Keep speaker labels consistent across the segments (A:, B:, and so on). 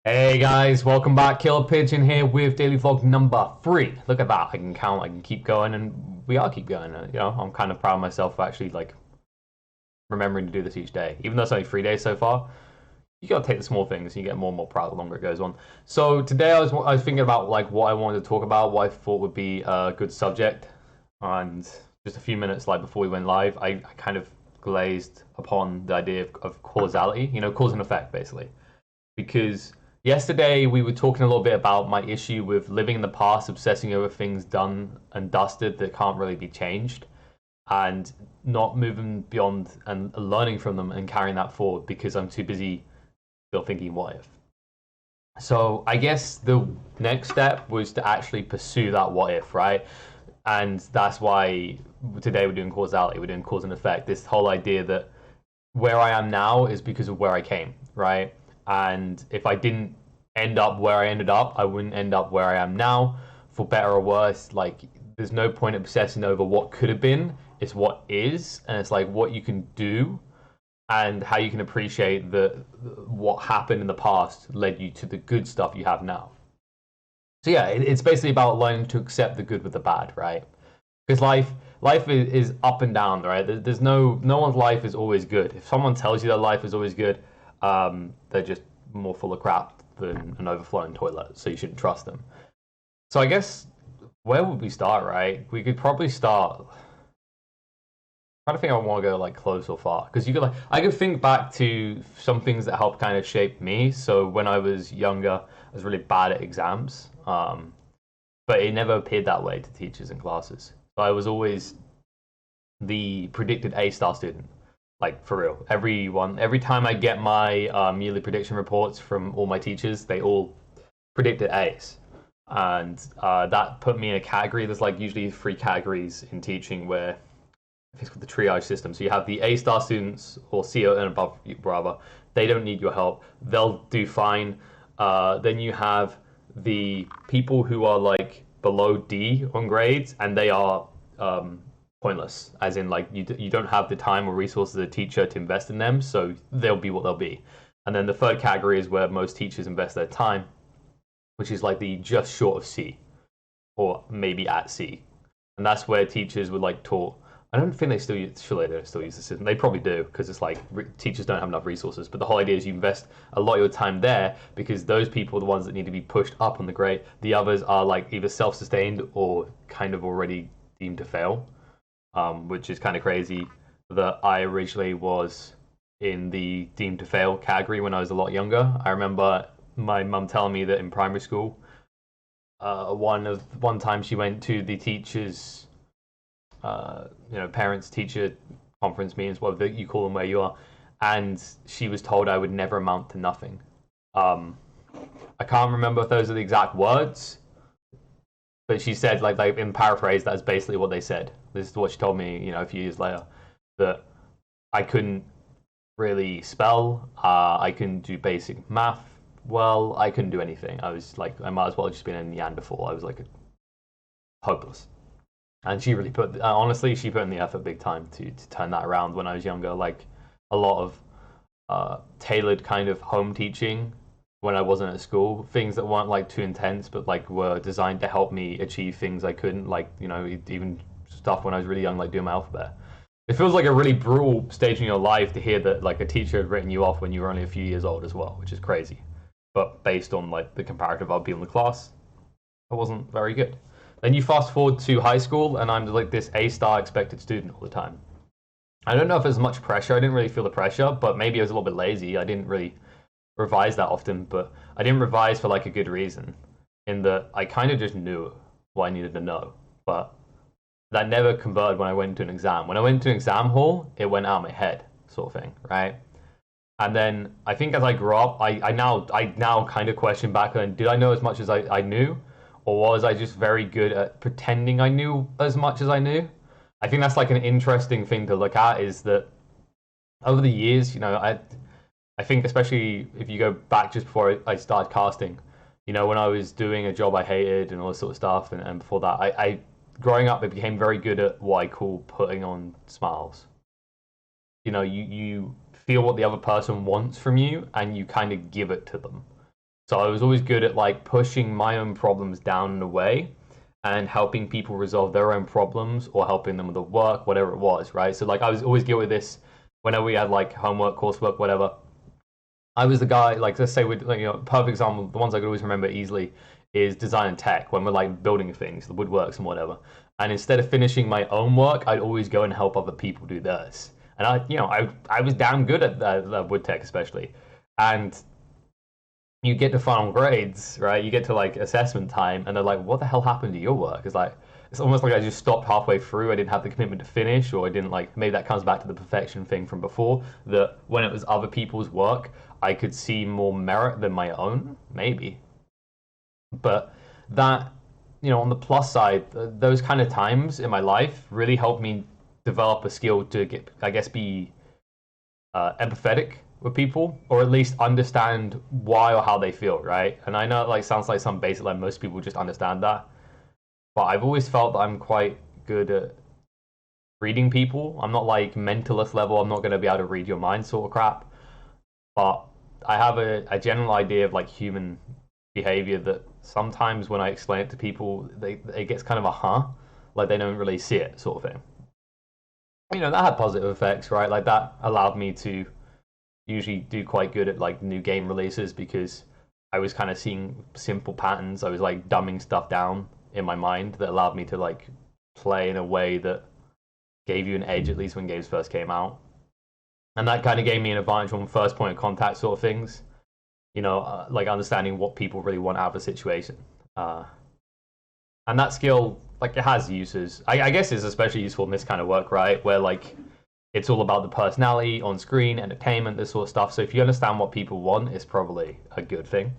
A: Hey guys, welcome back. KillerPigeon here with daily vlog number 3. Look at that. I can count, I can keep going, and we are keep going. I'm kind of proud of myself for actually like remembering to do this each day. Even though it's only 3 days so far, you gotta take the small things and you get more and more proud the longer it goes on. So today I was thinking about like what I wanted to talk about, what I thought would be a good subject, and just a few minutes like before we went live, I kind of glazed upon the idea of causality, cause and effect basically, because yesterday we were talking a little bit about my issue with living in the past, obsessing over things done and dusted that can't really be changed, and not moving beyond and learning from them and carrying that forward because I'm too busy still thinking what if. So I guess the next step was to actually pursue that what if, right? And that's why today we're doing causality, we're doing cause and effect. This whole idea that where I am now is because of where I came, right? And if I didn't end up where I ended up, I wouldn't end up where I am now, for better or worse. Like, there's no point obsessing over what could have been. It's what is, and it's like what you can do and how you can appreciate that what happened in the past led you to the good stuff you have now. So yeah, it's basically about learning to accept the good with the bad, right? Because life is up and down, right? There's no one's life is always good. If someone tells you their life is always good, they're just more full of crap than an overflowing toilet. So you shouldn't trust them. So I guess where would we start, right? We could probably start. I don't think I want to go like close or far because you could like I could think back to some things that helped kind of shape me. So when I was younger, I was really bad at exams, but it never appeared that way to teachers and classes. So I was always the predicted A star student. Like for real, every time I get my yearly prediction reports from all my teachers, they all predicted A's, and that put me in a category. There's like usually 3 categories in teaching where it's called the triage system. So you have the A star students or CO and above, rather. They don't need your help. They'll do fine. Then you have the people who are like below D on grades, and they are pointless. As in, like you don't have the time or resources as a teacher to invest in them, so they'll be what they'll be. And then the third category is where most teachers invest their time, which is like the just short of C, or maybe at C, and that's where teachers would like taught. I don't think they still use. Surely they don't still use the system. They probably do because it's like teachers don't have enough resources. But the whole idea is you invest a lot of your time there because those people are the ones that need to be pushed up on the grade. The others are like either self-sustained or kind of already deemed to fail, which is kind of crazy. That I originally was in the deemed to fail category when I was a lot younger. I remember my mum telling me that in primary school, one time she went to the teachers, parents teacher conference meetings, whatever you call them where you are, and she was told I would never amount to nothing. Um, I can't remember if those are the exact words, but she said like in paraphrase, that's basically what they said. This is what she told me, a few years later, that I couldn't really spell, I couldn't do basic math well, I couldn't do anything. I was like, I might as well have just been a Neanderthal. I was like hopeless. And she really put, honestly, she put in the effort big time to turn that around when I was younger. Like a lot of tailored kind of home teaching when I wasn't at school, things that weren't like too intense, but like were designed to help me achieve things I couldn't, like even stuff when I was really young, like doing my alphabet. It feels like a really brutal stage in your life to hear that like a teacher had written you off when you were only a few years old as well, which is crazy. But based on like the comparative I'll be in the class, I wasn't very good. Then you fast forward to high school, and I'm like this A star expected student all the time. I don't know if there's much pressure. I didn't really feel the pressure, but maybe I was a little bit lazy. I didn't really revise that often, but I didn't revise for like a good reason, in that I kind of just knew what I needed to know. But that never converted when I went to an exam. When I went to an exam hall, it went out of my head, sort of thing, right? And then I think as I grew up, I now kind of question back on, did I know as much as I knew, or was I just very good at pretending I knew as much as I knew? I think that's like an interesting thing to look at, is that over the years, I think especially if you go back just before I started casting, when I was doing a job I hated and all this sort of stuff, and before that, I growing up, I became very good at what I call putting on smiles. You feel what the other person wants from you, and you kind of give it to them. So I was always good at like pushing my own problems down and away and helping people resolve their own problems or helping them with the work, whatever it was, right? So like I was always good with this whenever we had like homework, coursework, whatever. I was the guy, like let's say we like, perfect example, the ones I could always remember easily is design and tech when we're like building things, the woodworks and whatever. And instead of finishing my own work, I'd always go and help other people do theirs. And I was damn good at the wood tech especially. And you get to final grades, right? You get to like assessment time, and they're like, "What the hell happened to your work?" It's almost like I just stopped halfway through. I didn't have the commitment to finish, or I didn't like. Maybe that comes back to the perfection thing from before. That when it was other people's work, I could see more merit than my own. Maybe, but that on the plus side, those kind of times in my life really helped me develop a skill to get, I guess, be empathetic with people, or at least understand why or how they feel, right? And I know it like sounds like some basic, like most people just understand that, but I've always felt that I'm quite good at reading people. I'm not like mentalist level. I'm not going to be able to read your mind sort of crap, but I have a general idea of like human behavior that sometimes when I explain it to people, it gets kind of a like they don't really see it sort of thing. That had positive effects, right? Like that allowed me to usually do quite good at like new game releases because I was kind of seeing simple patterns. I was like dumbing stuff down in my mind that allowed me to like play in a way that gave you an edge at least when games first came out. And that kind of gave me an advantage on first point of contact sort of things. Like understanding what people really want out of a situation. Uh, and that skill, like it has uses. I guess it's especially useful in this kind of work, right? Where like it's all about the personality on screen, entertainment, this sort of stuff. So if you understand what people want, it's probably a good thing.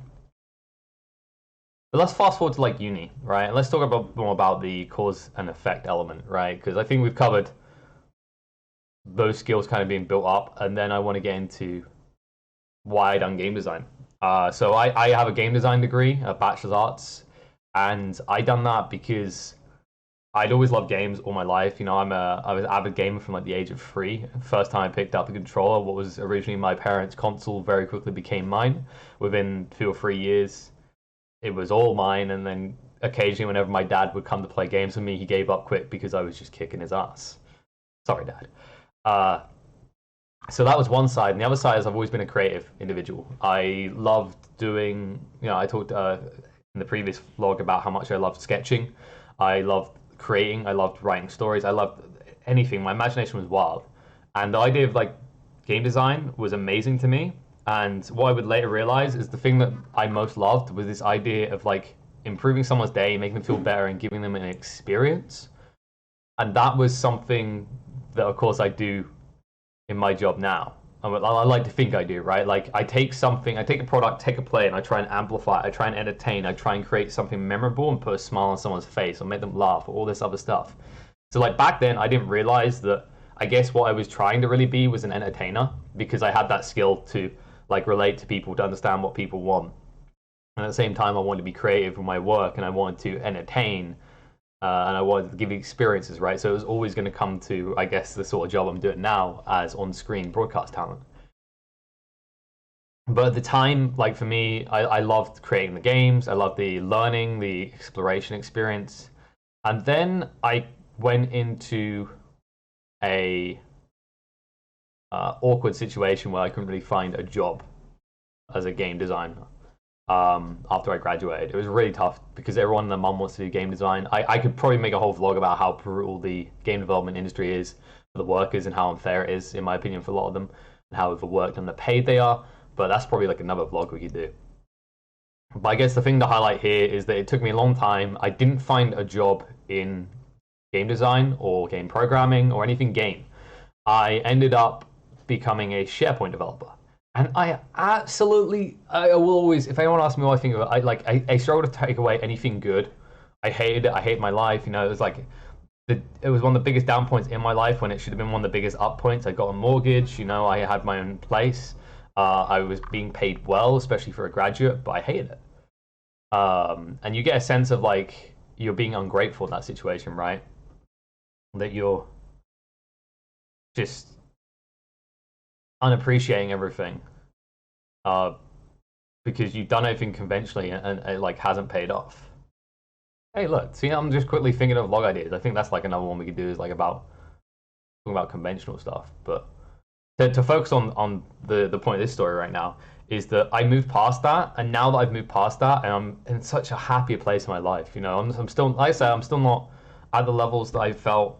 A: But let's fast forward to like uni, right? And let's talk about more about the cause and effect element, right? Because I think we've covered those skills kind of being built up, and then I want to get into why I done game design. So I have a game design degree, a bachelor's arts, and I done that because I'd always loved games all my life. I was an avid gamer from like the age of 3. First time I picked up a controller, what was originally my parents' console very quickly became mine. Within 2 or 3 years, it was all mine. And then occasionally, whenever my dad would come to play games with me, he gave up quick because I was just kicking his ass. Sorry, Dad. Uh, so that was one side, and the other side is I've always been a creative individual. I loved doing. I talked in the previous vlog about how much I loved sketching. I loved creating. I loved writing stories. I loved anything. My imagination was wild, and the idea of like game design was amazing to me. And what I would later realize is the thing that I most loved was this idea of like improving someone's day, making them feel better, and giving them an experience. And that was something that, of course, I do in my job now. I like to think I do, right? Like I take something, I take a product, take a play, and I try and amplify it. I try and entertain. I try and create something memorable and put a smile on someone's face or make them laugh or all this other stuff. So like back then, I didn't realize that. I guess what I was trying to really be was an entertainer because I had that skill to like relate to people, to understand what people want. And at the same time, I wanted to be creative with my work and I wanted to entertain and I wanted to give you experiences, right? So it was always going to come to, I guess, the sort of job I'm doing now as on-screen broadcast talent. But at the time, like for me, I loved creating the games. I loved the learning, the exploration experience. And then I went into a awkward situation where I couldn't really find a job as a game designer after I graduated. It was really tough because everyone and their mum wants to do game design. I could probably make a whole vlog about how brutal the game development industry is for the workers and how unfair it is, in my opinion, for a lot of them, and how overworked and underpaid they are. But that's probably like another vlog we could do. But I guess the thing to highlight here is that it took me a long time. I didn't find a job in game design or game programming or anything game. I ended up becoming a SharePoint developer. And I absolutely, I will always, if anyone asks me what I think of it, I struggle to take away anything good. I hated it. I hate my life. It was like, it was one of the biggest down points in my life when it should have been one of the biggest up points. I got a mortgage. I had my own place. I was being paid well, especially for a graduate, but I hated it. And you get a sense of like you're being ungrateful in that situation, right? That you're just unappreciating everything. because you've done everything conventionally and it like hasn't paid off. Hey, look, see, I'm just quickly thinking of vlog ideas. I think that's like another one we could do is like about talking about conventional stuff. But to focus on the point of this story right now is that I moved past that, and now that I've moved past that, and I'm in such a happier place in my life. You know, I'm still, like I said, I'm still not at the levels that I felt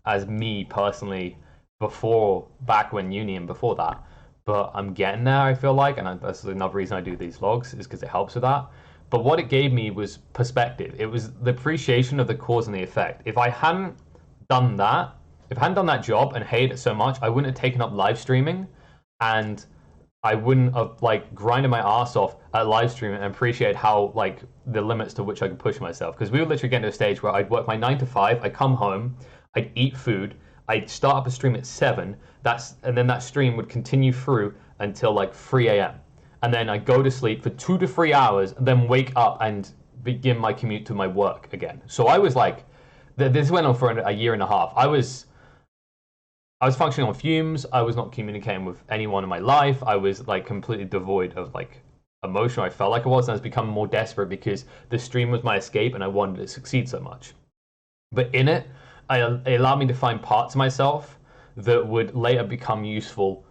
A: as me personally before, back when uni and before that. But I'm getting there, I feel like, and that's another reason I do these vlogs, is because it helps with that. But what it gave me was perspective. It was the appreciation of the cause and the effect. If I hadn't done that, if I hadn't done that job and hated it so much, I wouldn't have taken up live streaming, and I wouldn't have like grinded my ass off at live streaming and appreciate how like the limits to which I could push myself. Because we would literally get to a stage where I'd work my 9 to 5, I'd come home, I'd eat food, I'd start up a stream at 7, and then that stream would continue through until like 3 a.m. And then I'd go to sleep for 2 to 3 hours, and then wake up and begin my commute to my work again. So I was like, this went on for a year and a half. I was functioning on fumes. I was not communicating with anyone in my life. I was like completely devoid of like emotion. I felt like I was, and I was becoming more desperate because the stream was my escape and I wanted to succeed so much. But in it, it allowed me to find parts of myself that would later become useful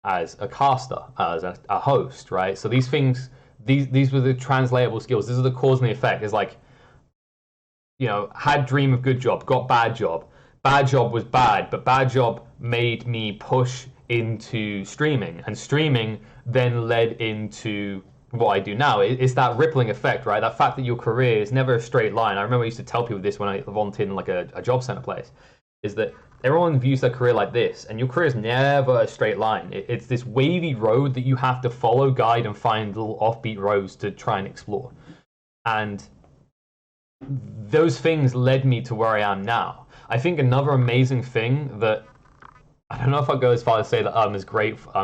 A: as a caster, as a host, right? So these things, these were the translatable skills. This is the cause and the effect. It's like, you know, had dream of good job, got bad job. Bad job was bad, but bad job made me push into streaming, and streaming then led into what I do now. It's that rippling effect, right? That fact that your career is never a straight line. I remember I used to tell people this when I volunteered in like a job center place, is that everyone views their career like this, and your career is never a straight line. It's this wavy road that you have to follow, guide, and find little offbeat roads to try and explore. And those things led me to where I am now. I think another amazing thing that, I don't know if I'd go as far as say that I'm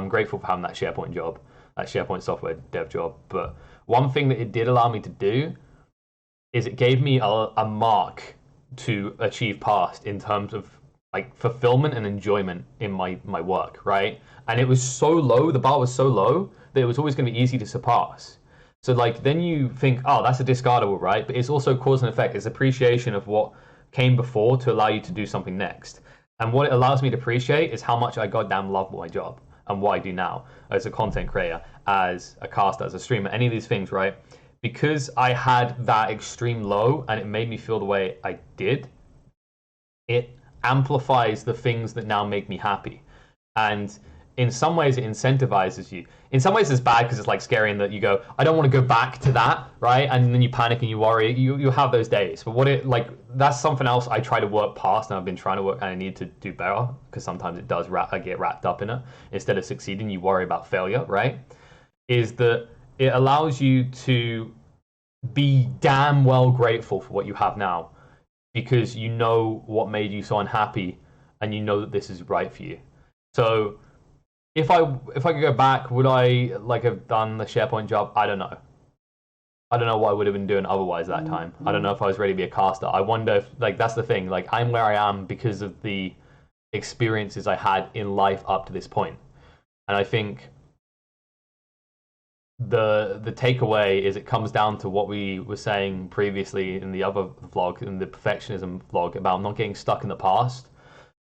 A: grateful for having that SharePoint job, that SharePoint software dev job, but one thing that it did allow me to do is it gave me a mark to achieve past in terms of like fulfillment and enjoyment in my work, right? And it was so low, the bar was so low that it was always going to be easy to surpass. So like then you think, oh, that's a discardable, right? But it's also cause and effect. It's appreciation of what came before to allow you to do something next. And what it allows me to appreciate is how much I goddamn love my job and what I do now as a content creator, as a caster, as a streamer, any of these things, right? Because I had that extreme low and it made me feel the way I did, it amplifies the things that now make me happy. And in some ways it incentivizes you. In some ways it's bad because it's like scary in that you go, I don't want to go back to that, right? And then you panic and you worry. You have those days. But what it like, that's something else I try to work past, and I've been trying to work, and I need to do better because sometimes it does I get wrapped up in it. Instead of succeeding, you worry about failure, right? Is that it allows you to be damn well grateful for what you have now, because you know what made you so unhappy and you know that this is right for you. So if I could go back, would I like have done the SharePoint job? I don't know. I don't know what I would have been doing otherwise at that time. I don't know if I was ready to be a caster. I wonder if, like, that's the thing. Like, I'm where I am because of the experiences I had in life up to this point. And I think the takeaway is it comes down to what we were saying previously in the other vlog, in the perfectionism vlog, about not getting stuck in the past.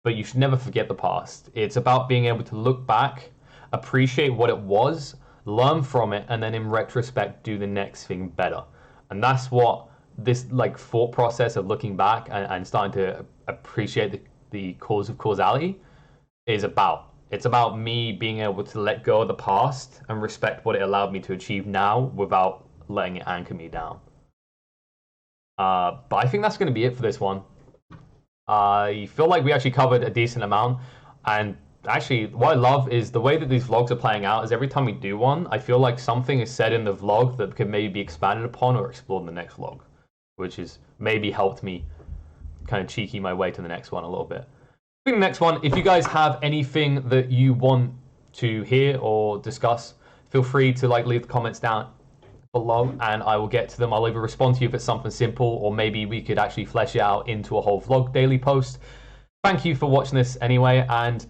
A: But you should never forget the past. It's about being able to look back, appreciate what it was, learn from it, and then in retrospect do the next thing better. And that's what this like thought process of looking back and starting to appreciate the cause of causality is about. It's about me being able to let go of the past and respect what it allowed me to achieve now without letting it anchor me down. But I think that's going to be it for this one. I feel like we actually covered a decent amount, and actually what I love is the way that these vlogs are playing out is every time we do one, I feel like something is said in the vlog that can maybe be expanded upon or explored in the next vlog, which has maybe helped me kind of cheeky my way to the next one a little bit. The next one, if you guys have anything that you want to hear or discuss, feel free to like leave the comments down below and I will get to them. I'll either respond to you if it's something simple, or maybe we could actually flesh it out into a whole vlog daily post. Thank you for watching this anyway, and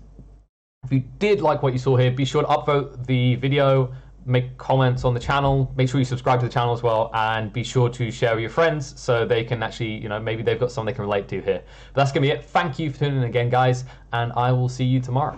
A: if you did like what you saw here, be sure to upvote the video, make comments on the channel. Make sure you subscribe to the channel as well, and be sure to share with your friends so they can actually, maybe they've got something they can relate to here. But that's gonna be it. Thank you for tuning in again, guys, and I will see you tomorrow.